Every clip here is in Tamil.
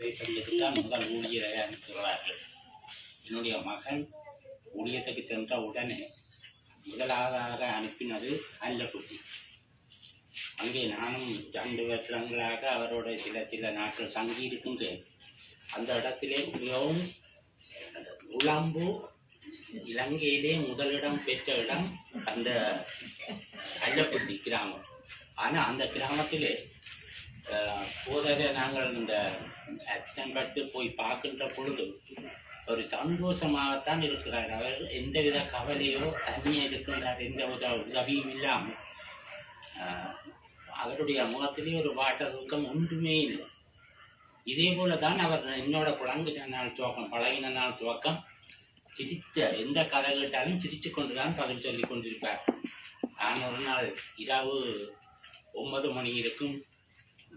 தான் முதல் ஊழியரை அனுப்புகிறார்கள். என்னுடைய மகன் ஊழியத்துக்கு சென்ற உடனே முதலாவதாக அனுப்பினது அல்லக்குட்டி. அங்கே நானும் 2 வருடங்களாக அவரோட சில நாட்கள் தங்கி இருக்கின்றேன். அந்த இடத்திலே மிகவும் உளம்பு இலங்கையிலே முதலிடம் பெற்ற இடம் அந்த அல்லக்குட்டி கிராமம். ஆனால் அந்த கிராமத்திலே போதரை நாங்கள் இந்த ஆக்சிடென்ட் பட்டு போய் பார்க்கின்ற பொழுது ஒரு சந்தோஷமாகத்தான் இருக்கிறார். அவர் எந்தவித கவலையோ தனியே இருக்கின்றார், எந்த உதவியும் இல்லாமல். அவருடைய முகத்திலே ஒரு வாட்ட தூக்கம் ஒன்றுமே இல்லை. இதே போல தான் அவர் என்னோட புழங்கின நாள் துவக்கம், பழகின நாள் துவக்கம் எந்த கதை கேட்டாலும் சிரித்து கொண்டு தான் பதில் சொல்லி கொண்டிருப்பார். நான் ஒரு நாள் இரவு 9 மணி இருக்கும்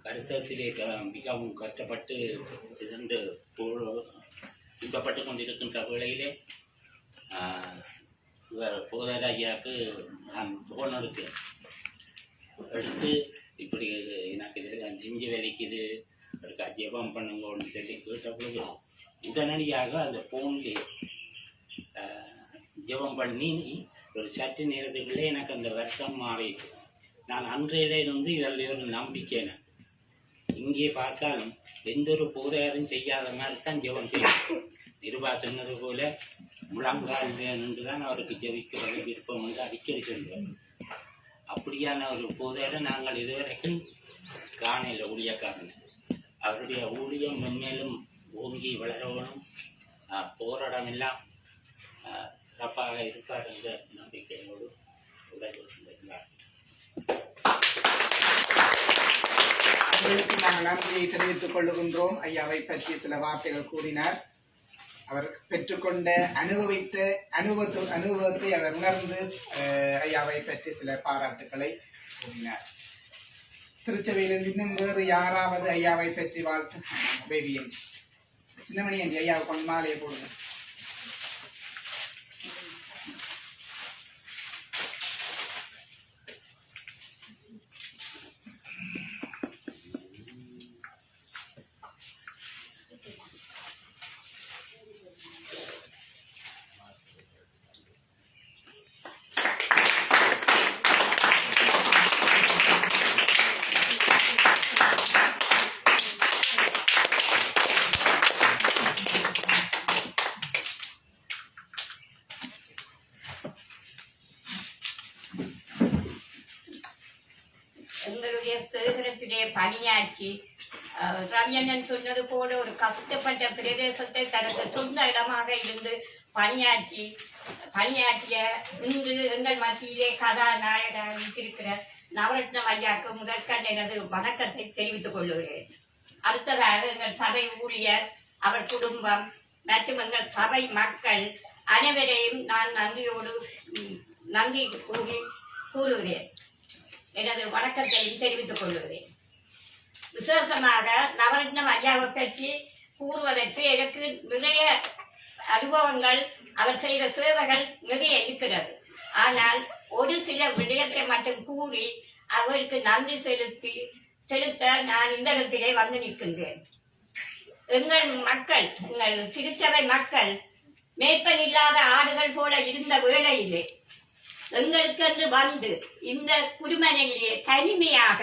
வருத்தத்திலே மிகவும் கஷ்டப்பட்டு இரண்டு துன்பப்பட்டு கொண்டிருக்கின்ற வேளையிலே இவர் போதர் ஐயாவுக்கு நான் போன் எடுத்து இப்படி எனக்கு நெஞ்சு வேலைக்குது, அதுக்கு ஜெபம் பண்ணுங்கன்னு சொல்லி கேட்ட பொழுது உடனடியாக அந்த ஃபோன்லேயே ஜெபம் பண்ணி ஒரு சற்று நேரத்துக்குள்ளே எனக்கு அந்த வருஷம் மாறிட்டு நான் அன்றையிலிருந்து இதில் ஒரு நம்பிக்கைன. இங்கே பார்த்தாலும் எந்த ஒரு போதையாரும் செய்யாத மாதிரி தான் ஜெபம் செய்யும். நிருபா சொன்னது போல முழங்கால் நின்று தான் அவருக்கு ஜெபிக்கிறது விருப்பம் வந்து அடிக்கடி சொல்லுவார். அப்படியான ஒரு போதையாரை நாங்கள் இதுவரைக்கும் காணையில் ஊழியக்காரன். அவருடைய ஊழியம் மென்மேலும் ஓங்கி வளரவனும் போராடமெல்லாம் சிறப்பாக இருப்பார் என்ற நம்பிக்கையோடு உதவியிருந்தார். அவர்களுக்கு நாங்கள் நன்றியை தெரிவித்துக் கொள்ளுகின்றோம். ஐயாவை பற்றி சில வார்த்தைகள் கூறினார். அவர் பெற்றுக்கொண்ட அனுபவித்த அனுபவத்தை அவர் உணர்ந்து ஐயாவை பற்றி சில பாராட்டுக்களை கூறினார். திருச்சபையிலிருந்து இன்னும் வேறு யாராவது ஐயாவை பற்றி வாழ்த்து? பேபியன் சின்னமணி என்று ஐயாவை கொண்டு மாலையை போடுங்க. எங்களுடைய சேகரத்திலே பணியாற்றி ரவியண்ணன் சொன்னது போல ஒரு கஷ்டப்பட்ட பிரதேசத்தை தனது சொந்த இடமாக இருந்து பணியாற்றிய இன்று எங்கள் மத்தியிலே கதாநாயகராக இருக்கிற நவரத்னம் ஐயாவுக்கு முதற்கண் எனது வணக்கத்தை தெரிவித்துக் கொள்கிறேன். அடுத்ததாக எங்கள் சபை ஊழியர், அவர் குடும்பம் மற்றும் எங்கள் சபை மக்கள் அனைவரையும் நான் நன்றி கூறுகிறேன். எனது வணக்கத்தையும் தெரிவித்துக் கொள்கிறேன். விசேஷமாக நவரத்னம் ஐயாவை பற்றி கூறுவதற்கு எனக்கு நிறைய அனுபவங்கள், அவர் செய்த சேவைகள் நிறைய இருக்கிறது. ஆனால் ஒரு சில விடயத்தை மட்டும் கூறி அவருக்கு நன்றி செலுத்த நான் இந்த இடத்திலே வந்து நிற்கின்றேன். எங்கள் மக்கள், எங்கள் திருச்சபை மக்கள் மேய்ப்பன் இல்லாத ஆடுகள் போல இருந்த வேளையிலே எங்களுக்கென்று வந்து இந்த குருமனையிலே தனிமையாக,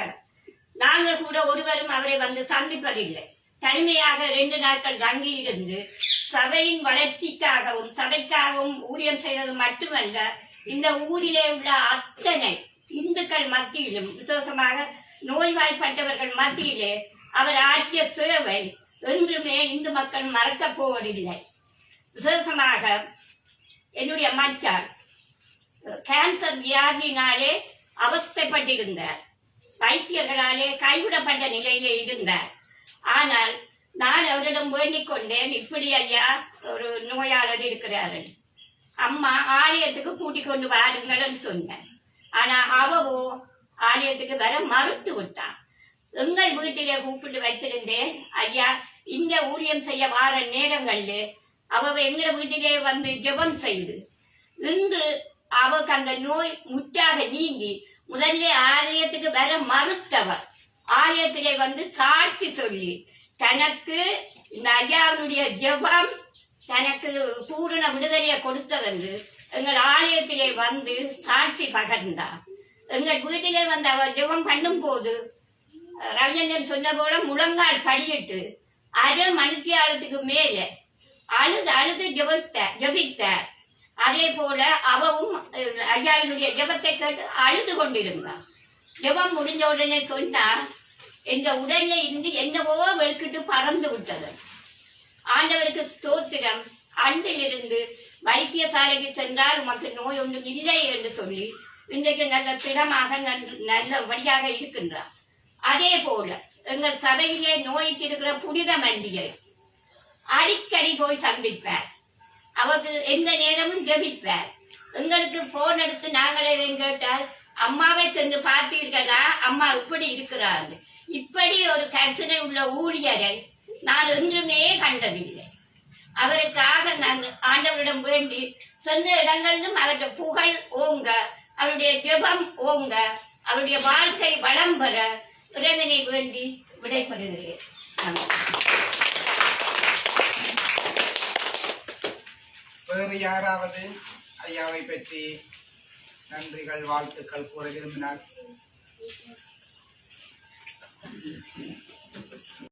நாங்கள் கூட ஒருவரும் அவரை வந்து சந்திப்பதில்லை, தனிமையாக 2 நாட்கள் தங்கியிருந்து சபையின் வளர்ச்சிக்காகவும் சபைக்காகவும் ஊழியம் செய்வது மட்டுமல்ல, இந்த ஊரிலே உள்ள அத்தனை இந்துக்கள் மத்தியிலும், விசேஷமாக நோய்வாய்ப்பட்டவர்கள் மத்தியிலே அவர் ஆற்றிய சேவை என்றுமே இந்து மக்கள் மறக்கப் போவதில்லை. விசேஷமாக என்னுடைய மச்சான் கேன்சர் வியாதியினாலே அவஸ்தைப்பட்டிருந்தார். வைத்தியர்களாலே கைவிடப்பட்ட நிலையிலே இருந்தார். ஆனால் நான் அவரிடம் வேண்டிக் கொண்டேன், இப்படி ஐயா ஒரு நோயாளர் இருக்கிறார்கள், அம்மா ஆலயத்துக்கு கூட்டிக் கொண்டு வாருங்கள் சொன்னேன். ஆனா அவவோ ஆலயத்துக்கு வர மறுத்து விட்டான். எங்கள் வீட்டிலே கூப்பிட்டு வைத்திருந்தேன், ஐயா இங்க ஊழியம் செய்ய வார நேரங்கள்ல அவ எங்க வீட்டிலே வந்து ஜெபம் செய்து இன்று அவருக்கு அந்த நோய் முற்றாக நீங்கி முதல்ல ஆலயத்துக்கு வர மறுத்தவர் ஆலயத்திலே வந்து சாட்சி சொல்லி தனக்கு இந்த ஐயாவுடைய ஜெபம் தனக்கு பூரண விடுதலையை கொடுத்ததென்று எங்கள் ஆலயத்திலே வந்து சாட்சி பகர்ந்தார். எங்கள் வீட்டிலே வந்து அவர் ஜெபம் பண்ணும் போது ரவிச்சந்திரன் சொன்ன போல முழங்கால் படியிட்டு அரை மணித்தியாலத்துக்கு மேலே அழுது ஜெபித்தார். அதே போல அவவும் ஐயாவினுடைய ஜெபத்தை கேட்டு அழுது கொண்டிருந்தார். ஜெபம் முடிஞ்ச உடனே சொன்னா எங்க உடல்ல இருந்து என்னவோ வெளுக்கிட்டு பறந்து விட்டது. ஆண்டவருக்கு ஸ்தோத்திரம். அன்றிலிருந்து வைத்தியசாலைக்கு சென்றால் உமக்கு நோய் ஒன்றும் இல்லை என்று சொல்லி இன்றைக்கு நல்ல திடமாக நல்லபடியாக இருக்கின்றார். அதே போல எங்கள் சபையிலே நோய்க்கு இருக்கிற புனித மண்டியை அடிக்கடி போய் சந்திப்பார். அவருக்கு எந்த நேரமும் ஜெபிப்பார். எங்களுக்கு போன் எடுத்து நாங்களே கேட்டால் அம்மாவை சென்று பார்த்தீர்களா, அம்மா இப்படி இருக்கிறார். இப்படி ஒரு கரிசனை உள்ள ஊழியரை நான் என்றுமே கண்டதில்லை. அவருக்காக நான் ஆண்டவரிடம் வேண்டி சென்ற இடங்களிலும் அவருடைய புகழ் ஓங்க, அவருடைய ஜெபம் ஓங்க, அவருடைய வாழ்க்கை வளம் பெற இறைவனை வேண்டி விடைபெறுகிறேன். வேறு யாராவது ஐயாவை பற்றி நன்றிகள் வாழ்த்துக்கள் கூற விரும்பினார்?